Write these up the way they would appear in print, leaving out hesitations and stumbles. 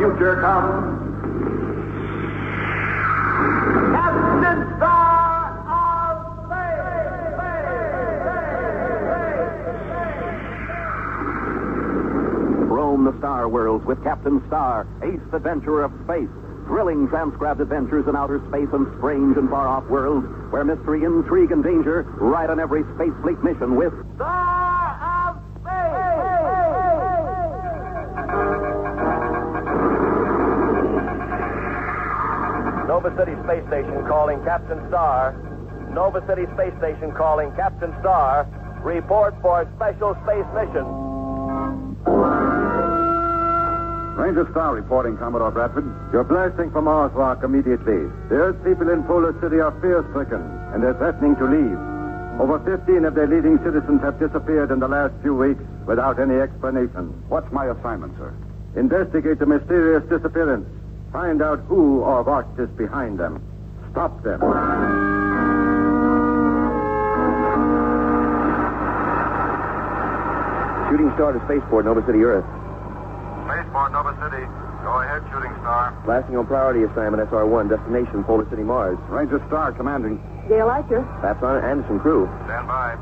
future comes. Captain Starr of space! Roam the star worlds with Captain Starr, ace adventurer of space. Thrilling transcribed adventures in outer space and strange and far-off worlds where mystery, intrigue, and danger ride on every space fleet mission with Starr of space! Nova City Space Station calling Captain Starr. Nova City Space Station calling Captain Starr. Report for special space mission. Ranger Starr reporting, Commodore Bradford. You're blasting from Mars Rock immediately. The Earth people in Polar City are fear-stricken, and they're threatening to leave. Over 15 of their leading citizens have disappeared in the last few weeks without any explanation. What's my assignment, sir? Investigate the mysterious disappearance. Find out who or what is behind them. Stop them. Shooting Star to Spaceport, Nova City, Earth. Spaceport, Nova City. Go ahead, Shooting Star. Blasting on priority assignment, SR-1, destination Polar City, Mars. Ranger Starr commanding. Gail Archer. Laps on Anderson crew. Stand by.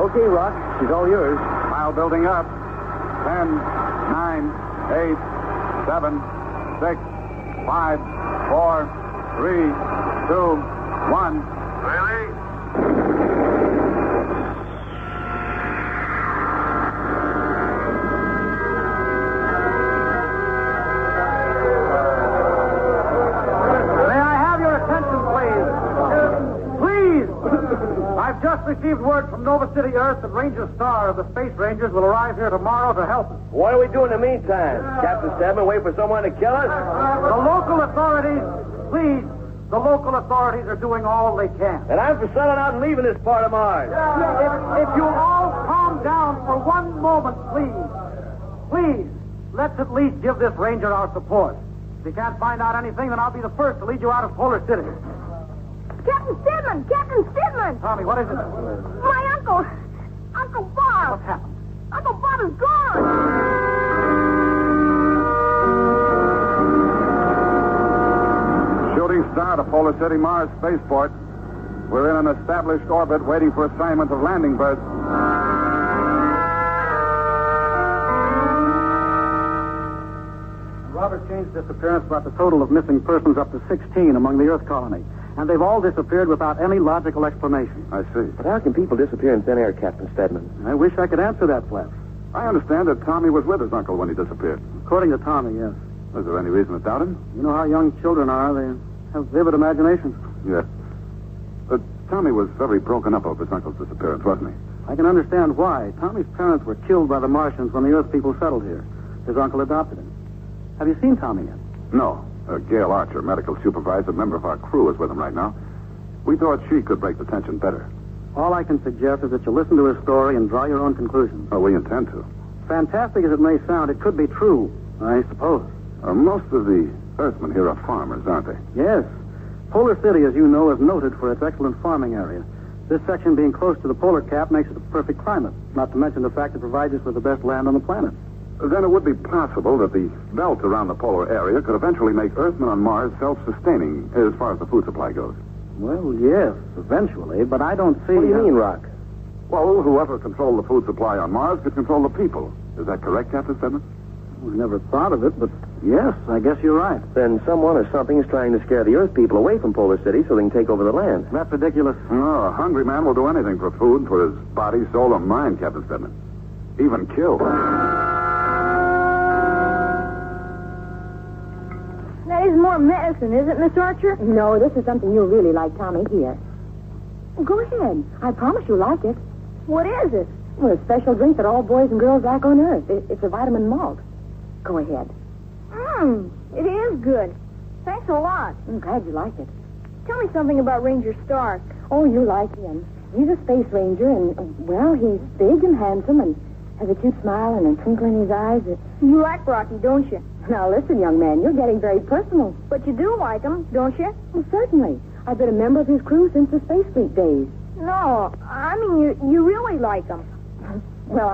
Okay, Rock. She's all yours. Pile building up. 10, 9, 8, 7, 6, 5, 4, 3, 2, 1. Really? I've just received word from Nova City, Earth, that Ranger Starr of the Space Rangers will arrive here tomorrow to help us. What do we do in the meantime? Captain Stedman, wait for someone to kill us? The local authorities, please, the local authorities are doing all they can. And I'm for selling out and leaving this part of Mars. If you all calm down for one moment, please. Please, let's at least give this Ranger our support. If you can't find out anything, then I'll be the first to lead you out of Polar City. Captain Stedman! Captain Stedman! Tommy, what is it? My uncle! Uncle Bob! What happened? Uncle Bob is gone! Shooting Star to Polar City, Mars Spaceport. We're in an established orbit waiting for assignment of landing berths. Robert Jane's disappearance brought the total of missing persons up to 16 among the Earth colony. And they've all disappeared without any logical explanation. I see. But how can people disappear in thin air, Captain Stedman? I wish I could answer that, Flash. I understand that Tommy was with his uncle when he disappeared. According to Tommy, yes. Is there any reason to doubt him? You know how young children are. They have vivid imaginations. Yes. But Tommy was very broken up over his uncle's disappearance, wasn't he? I can understand why. Tommy's parents were killed by the Martians when the Earth people settled here. His uncle adopted him. Have you seen Tommy yet? No. Gail Archer, medical supervisor, member of our crew, is with him right now. We thought she could break the tension better. All I can suggest is that you listen to his story and draw your own conclusions. Oh, we intend to. Fantastic as it may sound, it could be true, I suppose. Most of the Earthmen here are farmers, aren't they? Yes. Polar City, as you know, is noted for its excellent farming area. This section being close to the polar cap makes it a perfect climate, not to mention the fact it provides us with the best land on the planet. Then it would be possible that the belt around the polar area could eventually make Earthmen on Mars self-sustaining as far as the food supply goes. Well, yes, eventually, but I don't see... What do you mean, Rock? Well, whoever controlled the food supply on Mars could control the people. Is that correct, Captain Stedman? We never thought of it, but yes, I guess you're right. Then someone or something is trying to scare the Earth people away from Polar City so they can take over the land. That's ridiculous. Oh, a hungry man will do anything for food, for his body, soul, or mind, Captain Stedman. Even kill. That is more medicine, isn't it, Miss Archer? No, this is something you'll really like, Tommy. Here. Go ahead. I promise you'll like it. What is it? Well, a special drink that all boys and girls like on Earth. It's a vitamin malt. Go ahead. It is good. Thanks a lot. I'm glad you like it. Tell me something about Ranger Starr. Oh, you like him. He's a space ranger, and, well, he's big and handsome and has a cute smile and a twinkle in his eyes. You like Rocky, don't you? Now, listen, young man, you're getting very personal. But you do like him, don't you? Well, certainly. I've been a member of his crew since the Space Fleet days. No, I mean, you really like him. Well,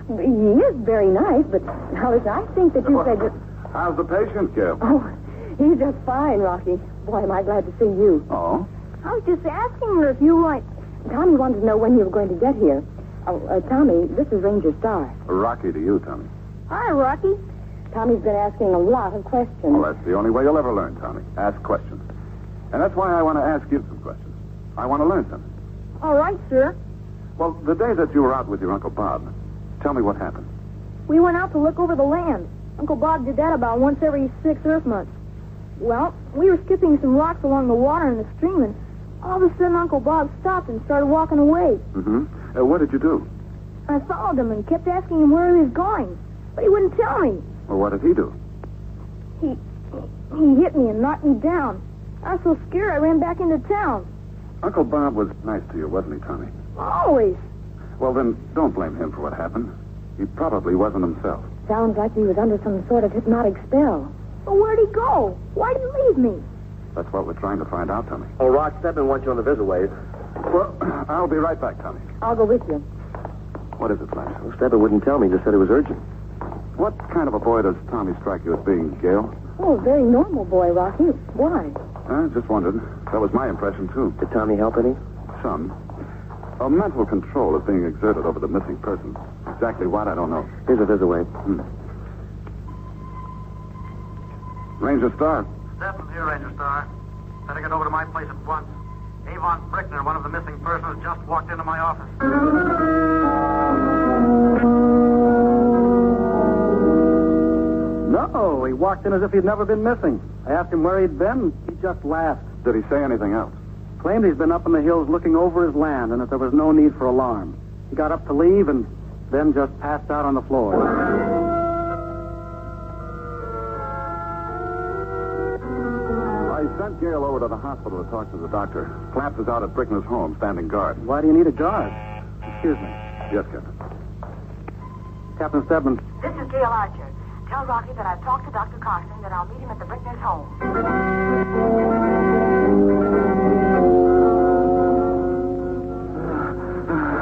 He is very nice, but now listen, I think that you said... How's the patient, Gil? Oh, he's just fine, Rocky. Boy, am I glad to see you. Oh? I was just asking her if you like... Tommy wanted to know when you were going to get here. Tommy, this is Ranger Starr. Rocky to you, Tommy. Hi, Rocky. Tommy's been asking a lot of questions. Well, that's the only way you'll ever learn, Tommy. Ask questions. And that's why I want to ask you some questions. I want to learn something. All right, sir. Well, the day that you were out with your Uncle Bob, tell me what happened. We went out to look over the land. Uncle Bob did that about once every 6 Earth months. Well, we were skipping some rocks along the water in the stream, and all of a sudden Uncle Bob stopped and started walking away. Mm-hmm. What did you do? I followed him and kept asking him where he was going, but he wouldn't tell me. Well, what did he do? He hit me and knocked me down. I was so scared I ran back into town. Uncle Bob was nice to you, wasn't he, Tommy? Always. Well, then, don't blame him for what happened. He probably wasn't himself. Sounds like he was under some sort of hypnotic spell. But where'd he go? Why'd he leave me? That's what we're trying to find out, Tommy. Oh, Rock, Stedman wants you on the visit wave. Well, I'll be right back, Tommy. I'll go with you. What is it, Flash? Well, Stedman wouldn't tell me, just said it was urgent. What kind of a boy does Tommy strike you as being, Gail? Oh, a very normal boy, Rocky. Why? I just wondered. That was my impression, too. Did Tommy help any? Some. A mental control is being exerted over the missing person. Exactly what, I don't know. Here's a visit wave. Ranger Starr. Stephen's here, Ranger Starr. Better get over to my place at once. Avon Brickner, one of the missing persons, just walked into my office. No, he walked in as if he'd never been missing. I asked him where he'd been, he just laughed. Did he say anything else? Claimed he's been up in the hills looking over his land and that there was no need for alarm. He got up to leave and then just passed out on the floor. I sent Gail over to the hospital to talk to the doctor. Claps is out at Brickner's home, standing guard. Why do you need a guard? Excuse me. Yes, Captain. Captain Stedman. This is Gail Archer. Tell Rocky that I've talked to Dr. Carson, that I'll meet him at the Brickner's home.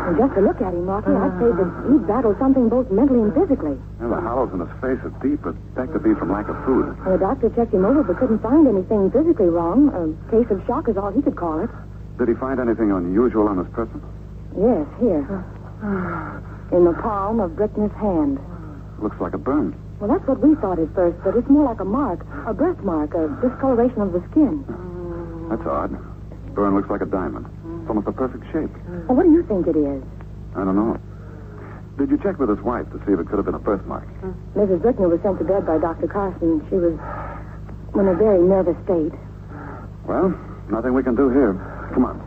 And just to look at him, Rocky, I'd say that he'd battled something both mentally and physically. And the hollows in his face are deep, but that could be from lack of food. And the doctor checked him over but couldn't find anything physically wrong. A case of shock is all he could call it. Did he find anything unusual on his person? Yes, here. In the palm of Brickner's hand. Looks like a burn. Well, that's what we thought at first, but it's more like a mark, a birthmark, a discoloration of the skin. That's odd. Burn looks like a diamond. It's almost a perfect shape. Well, what do you think it is? I don't know. Did you check with his wife to see if it could have been a birthmark? Mrs. Brickner was sent to bed by Dr. Carson. She was in a very nervous state. Well, nothing we can do here. Come on.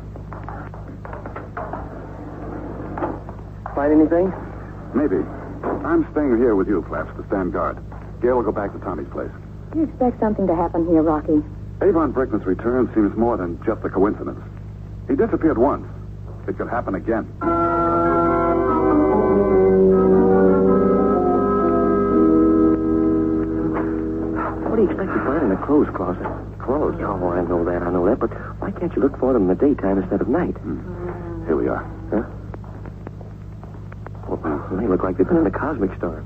Find anything? Maybe. I'm staying here with you, Flaps, to stand guard. Gail will go back to Tommy's place. Do you expect something to happen here, Rocky? Avon Brickner's return seems more than just a coincidence. He disappeared once. It could happen again. What do you expect to find in a clothes closet? Clothes? Oh, I know that. But why can't you look for them in the daytime instead of night? Here we are. Huh? Well, they look like they've been in a cosmic storm.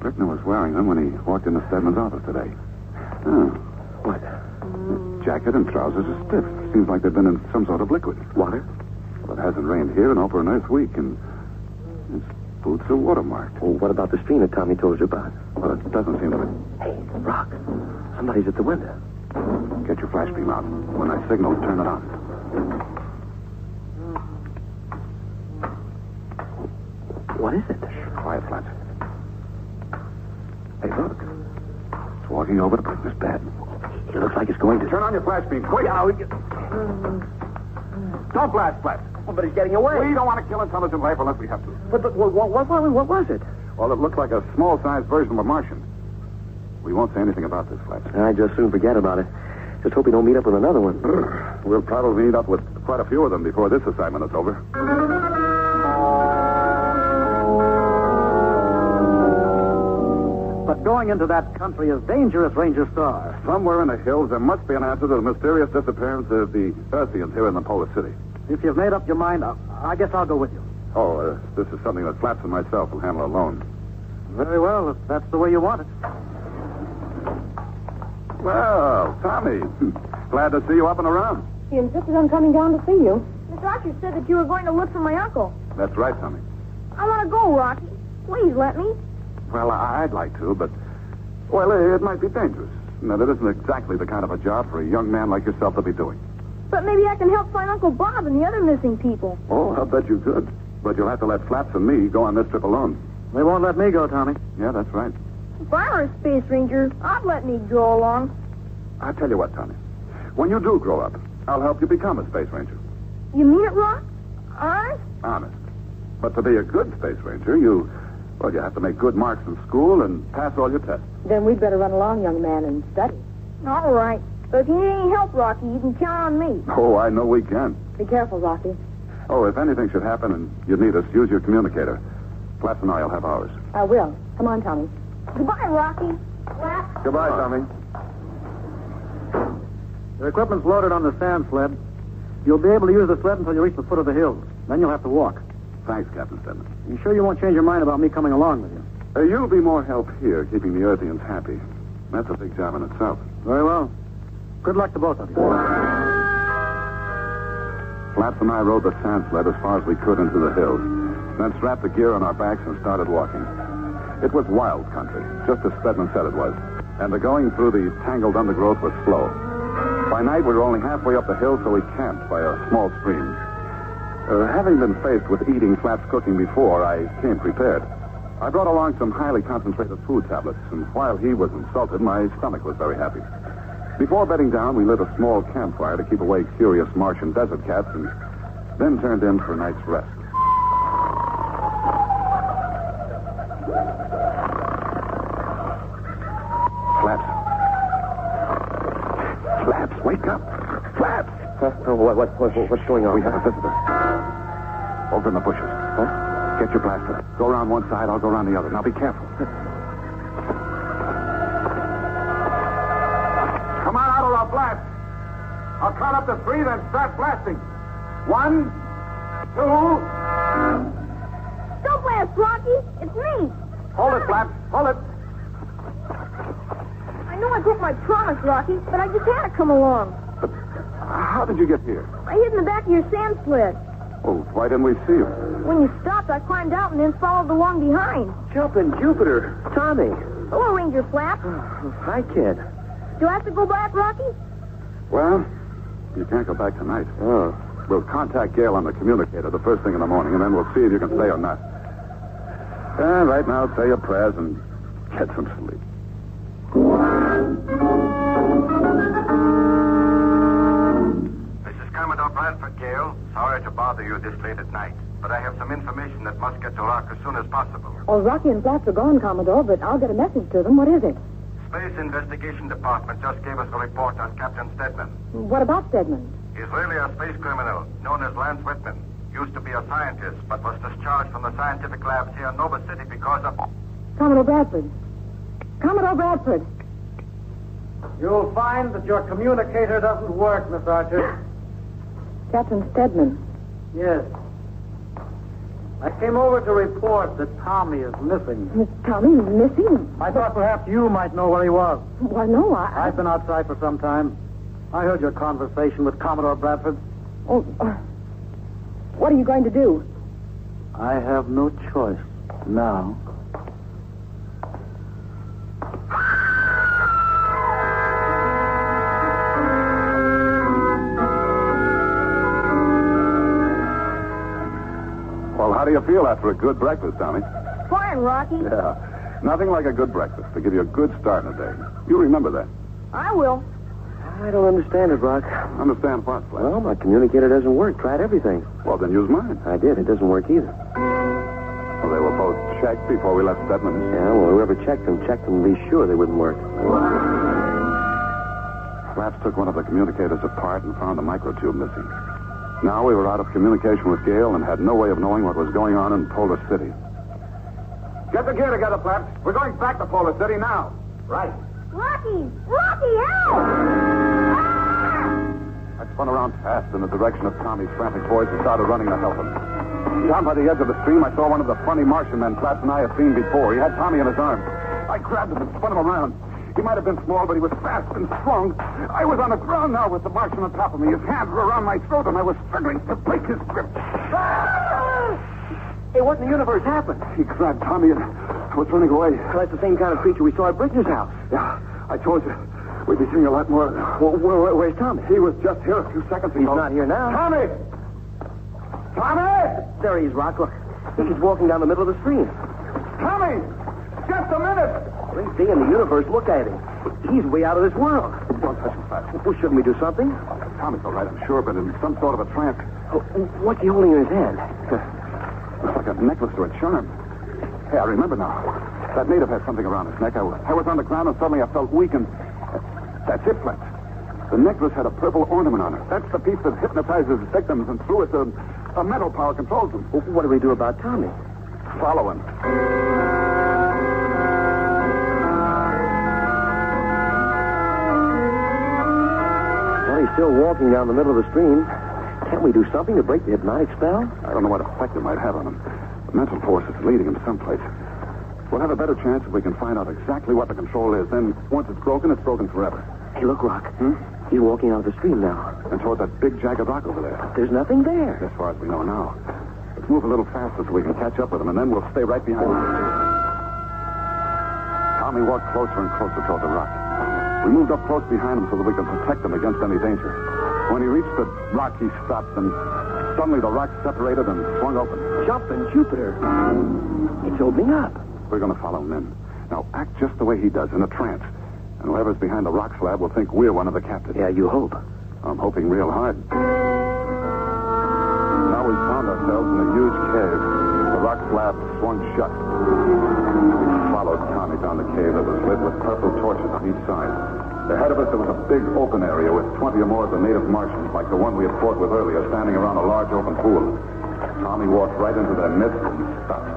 Brickner was wearing them when he walked into Stedman's office today. Oh. What? The jacket and trousers are stiff. Seems like they've been in some sort of liquid. Water? Well, it hasn't rained here in over an Earth week, and his boots are watermarked. Oh, what about the stream that Tommy told you about? Well, it doesn't seem to be. Hey, Rock. Somebody's at the window. Get your flash beam out. When I signal, turn it on. What is it? Quiet, Flash. Hey, look. It's walking over to Brickner's bed. It looks like it's going to... Turn on your flash beam, quick! Yeah, Don't blast, Flash. Oh, but he's getting away. We don't want to kill intelligent life unless we have to. But what was it? Well, it looked like a small-sized version of a Martian. We won't say anything about this, Flash. I'd just soon forget about it. Just hope we don't meet up with another one. We'll probably meet up with quite a few of them before this assignment is over. But going into that country is dangerous, Ranger Starr. Somewhere in the hills, there must be an answer to the mysterious disappearance of the Earthians here in the Polar City. If you've made up your mind, I guess I'll go with you. Oh, this is something that Flaps and myself will handle alone. Very well, if that's the way you want it. Well, Tommy, glad to see you up and around. He insisted on coming down to see you. The doctor said that you were going to look for my uncle. That's right, Tommy. I want to go, Rocky. Please let me. Well, I'd like to, but, well, it might be dangerous. Now, that isn't exactly the kind of a job for a young man like yourself to be doing. But maybe I can help find Uncle Bob and the other missing people. Oh, I'll bet you could. But you'll have to let Flaps and me go on this trip alone. They won't let me go, Tommy. Yeah, that's right. If I were a space ranger, I'd let me go along. I'll tell you what, Tommy. When you do grow up, I'll help you become a space ranger. You mean it, Rock? Honest? Honest. But to be a good space ranger, you have to make good marks in school and pass all your tests. Then we'd better run along, young man, and study. All right. But if you need any help, Rocky, you can count on me. Oh, I know we can. Be careful, Rocky. Oh, if anything should happen and you need us, use your communicator. Flaps and I'll have ours. I will. Come on, Tommy. Goodbye, Rocky. Flap. Goodbye, Tommy. Your equipment's loaded on the sand sled. You'll be able to use the sled until you reach the foot of the hills. Then you'll have to walk. Thanks, Captain Stedman. You sure you won't change your mind about me coming along with you? You'll be more help here, keeping the Earthians happy. That's a big job in itself. Very well. Good luck to both of you. Flaps and I rode the sand sled as far as we could into the hills, then strapped the gear on our backs and started walking. It was wild country, just as Stedman said it was, and the going through the tangled undergrowth was slow. By night, we were only halfway up the hill, so we camped by a small stream. Having been faced with eating Flaps' cooking before, I came prepared. I brought along some highly concentrated food tablets, and while he was insulted, my stomach was very happy. Before bedding down, we lit a small campfire to keep away curious marsh and desert cats, and then turned in for a night's rest. Flaps, wake up. Flaps! What's going on? We have a visitor. Over in the bushes. Huh? Get your blaster. Go around one side, I'll go around the other. Now be careful. Come on out of our blast. I'll count up to 3, then start blasting. 1, 2. Don't blast, Rocky. It's me. Hold it, Flaps. Hold it. I know I broke my promise, Rocky, but I just had to come along. But how did you get here? I hid in the back of your sand sled. Oh, why didn't we see you? When you stopped, I climbed out and then followed along behind. Jumping Jupiter. Tommy. Hello, Ranger Flap. Hi, kid. Do I have to go back, Rocky? Well, you can't go back tonight. Oh. We'll contact Gail on the communicator the first thing in the morning, and then we'll see if you can stay or not. Right now, say your prayers and get some sleep. This is Commodore Bradford, Gale. Sorry to bother you this late at night, but I have some information that must get to Rock as soon as possible. Oh, Rocky and Flaps are gone, Commodore, but I'll get a message to them. What is it? Space Investigation Department just gave us a report on Captain Stedman. What about Stedman? He's really a space criminal known as Lance Whitman. Used to be a scientist, but was discharged from the scientific labs here in Nova City because of... Commodore Bradford. Commodore Bradford. You'll find that your communicator doesn't work, Miss Archer. Captain Stedman. Yes. I came over to report that Tommy is missing. Miss Tommy is missing? I thought perhaps you might know where he was. Well, no, I've been outside for some time. I heard your conversation with Commodore Bradford. Oh, what are you going to do? I have no choice now. Well, how do you feel after a good breakfast, Tommy? Fine, Rocky. Yeah. Nothing like a good breakfast to give you a good start in the day. You remember that. I will. I don't understand it, Rock. Understand what, Flash? Well, my communicator doesn't work. Tried everything. Well, then use mine. I did. It doesn't work either. Well, they were both checked before we left Stedman's. Yeah, well, whoever checked them to be sure they wouldn't work. Flaps took one of the communicators apart and found a microtube missing. Now we were out of communication with Gale and had no way of knowing what was going on in Polar City. Get the gear together, Flaps. We're going back to Polar City now. Right. Rocky! Rocky, help! Ah! I spun around fast in the direction of Tommy's frantic voice and started running to help him. Down by the edge of the stream, I saw one of the funny Martian men Platts and I had seen before. He had Tommy in his arms. I grabbed him and spun him around. He might have been small, but he was fast and strong. I was on the ground now with the Martian on top of me. His hands were around my throat, and I was struggling to break his grip. Hey, what in the universe happened? He grabbed Tommy and was running away. Well, that's the same kind of creature we saw at Bridger's house. Yeah, I told you. We'd be seeing a lot more. Well, where's Tommy? He was just here a few seconds ago. He's not here now. Tommy! Tommy! There he is, Rock. Look, he's walking down the middle of the stream. Tommy! Just a minute! Great day in the universe. Look at him. He's way out of this world. Don't touch him, Pat. Well, shouldn't we do something? Tommy's all right, I'm sure, but in some sort of a trance. Oh, what's he holding in his hand? Looks like a necklace or a charm. Hey, I remember now. That native had something around his neck. I was on the ground, and suddenly I felt weak, and that's it, Flex. The necklace had a purple ornament on it. That's the piece that hypnotizes victims, and through it, a mental power controls them. Well, what do we do about Tommy? Follow him. Well, he's still walking down the middle of the stream. Can't we do something to break the hypnotic spell? I don't know what effect it might have on him. The mental force is leading him someplace. We'll have a better chance if we can find out exactly what the control is. Then, once it's broken forever. Hey, look, Rock. He's walking out of the stream now. And toward that big jagged rock over there. There's nothing there. As far as we know now. Let's move a little faster so we can catch up with him, and then we'll stay right behind him. Tommy walked closer and closer toward the rock. We moved up close behind him so that we could protect him against any danger. When he reached the rock, he stopped, and suddenly the rock separated and swung open. Jumping Jupiter. It's opening up. We're going to follow him in. Now, act just the way he does, in a trance. And whoever's behind the rock slab will think we're one of the captives. Yeah, you hope. I'm hoping real hard. Now we found ourselves in a huge cave. The rock slab swung shut. We followed Tommy down the cave that was lit with purple torches on each side. Ahead of us, there was a big open area with 20 or more of the native Martians, like the one we had fought with earlier, standing around a large open pool. Tommy walked right into their midst and stopped.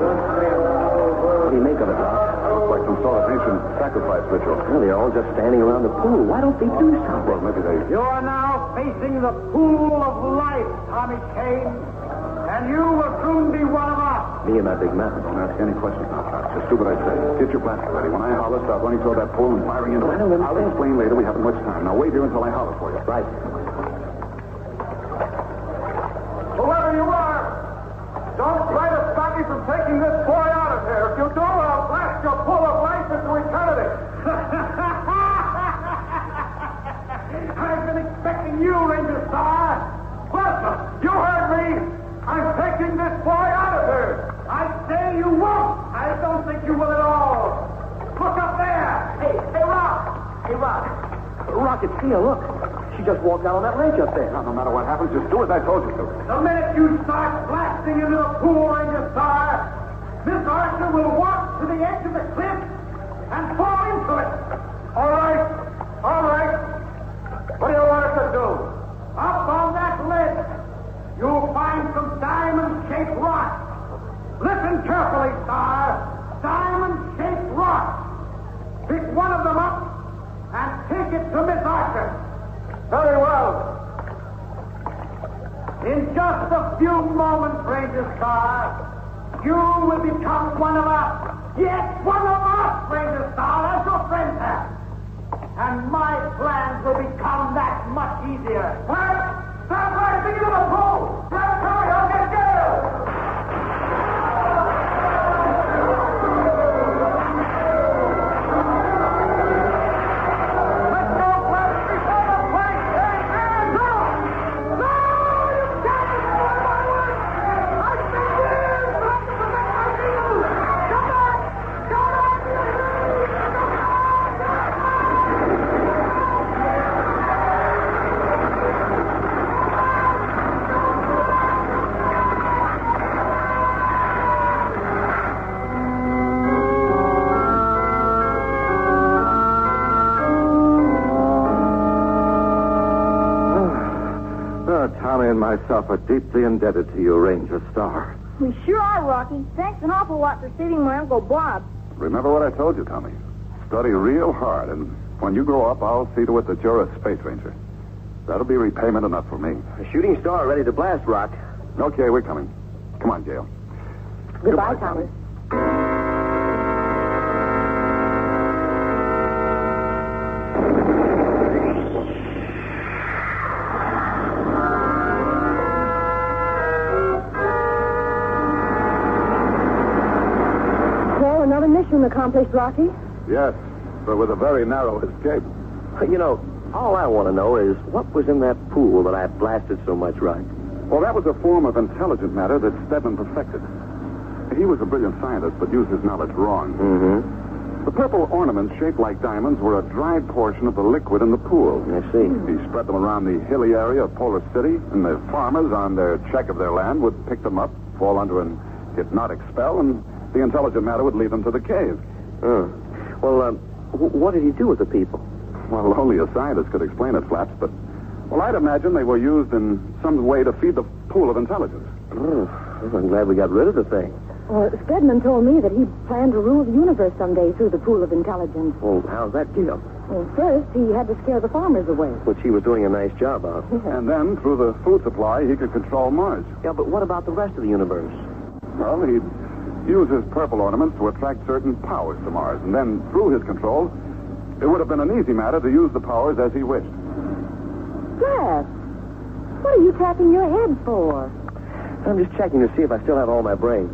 What do you make of it, Doc? Looks like some sort of ancient sacrifice ritual. Well, they're all just standing around the pool. Why don't they do something? Well, maybe they... You are now facing the pool of life, Tommy Kane. And you will soon be one of us. Me and that big man. Don't ask any questions now, Pat. Just do what I say. Get your blaster ready. When I holler, start running toward that pool and firing into it. I'll explain later. We haven't much time. Now, wait here until I holler for you. Right. Whoever you are, don't try to stop me from taking this boy out of here. If you do, I'll blast your pool of life into eternity. I've been expecting you, Ranger Starr. Listen, you heard me. I'm taking this boy out of here. I say you won't. I don't think you will at all. Look up there. Hey, Rock. Hey, Rock. Rock, it's Tia, look. She just walked out on that ledge up there. Now, no matter what happens, just do as I told you to. The minute you start blasting into the pool, Ranger Starr, Miss Archer will walk to the edge of the cliff and fall into it. All right. What do you want us to do? Up on that ledge, you'll find some diamond-shaped rocks. Listen carefully, Starr. Diamond-shaped rocks. Pick one of them up and take it to Miss Archer. Very well. In just a few moments, Ranger Starr, you will become one of us. Yes, one of us, Ranger Starr, as your friends have. And my plans will become that much easier. Well, stop right into the pool. Grab Tommy, I'll get Gale. Let's go, Flash, before the place is in. No, you can't destroy my work. I've been years trying to protect my people. Come back. Tommy and myself are deeply indebted to you, Ranger Starr. We sure are, Rocky. Thanks an awful lot for saving my Uncle Bob. Remember what I told you, Tommy. Study real hard, and when you grow up, I'll see to it that you're a space ranger. That'll be repayment enough for me. A shooting star ready to blast, Rock. Okay, we're coming. Come on, Gail. Goodbye, Thomas. Well, another mission accomplished, Rocky. Yes, but with a very narrow escape. You know, all I want to know is what was in that pool that I blasted so much, Rock? Well, that was a form of intelligent matter that Stedman perfected. He was a brilliant scientist, but used his knowledge wrong. Mm-hmm. The purple ornaments shaped like diamonds were a dried portion of the liquid in the pool. I see. He spread them around the hilly area of Polar City, and the farmers, on their check of their land, would pick them up, fall under an hypnotic spell, and the intelligent matter would lead them to the cave. Oh. Well, what did he do with the people? Well, only a scientist could explain it, Flaps, but... Well, I'd imagine they were used in some way to feed the pool of intelligence. Oh, I'm glad we got rid of the thing. Well, Stedman told me that he planned to rule the universe someday through the pool of intelligence. Well, how's that, Gail? Well, first, he had to scare the farmers away. Which he was doing a nice job of. And then, through the food supply, he could control Mars. Yeah, but what about the rest of the universe? Well, he'd use his purple ornaments to attract certain powers to Mars, and then, through his control, it would have been an easy matter to use the powers as he wished. Dad, what are you tapping your head for? I'm just checking to see if I still have all my brains.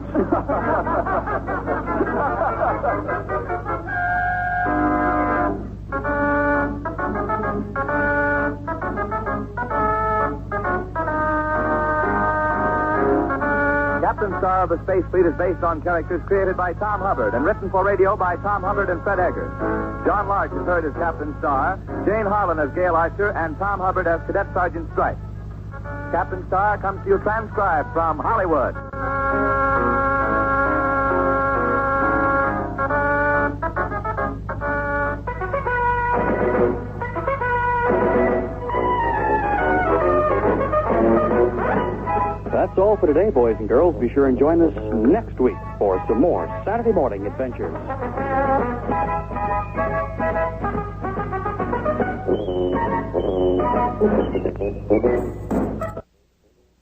Captain Starr of the Space Fleet is based on characters created by Tom Hubbard and written for radio by Tom Hubbard and Fred Eggers. John Larch is heard as Captain Starr, Jane Harlan as Gail Archer, and Tom Hubbard as Cadet Sergeant Stripe. Captain Starr comes to you transcribed from Hollywood. That's all for today, boys and girls. Be sure and join us next week for some more Saturday morning adventures.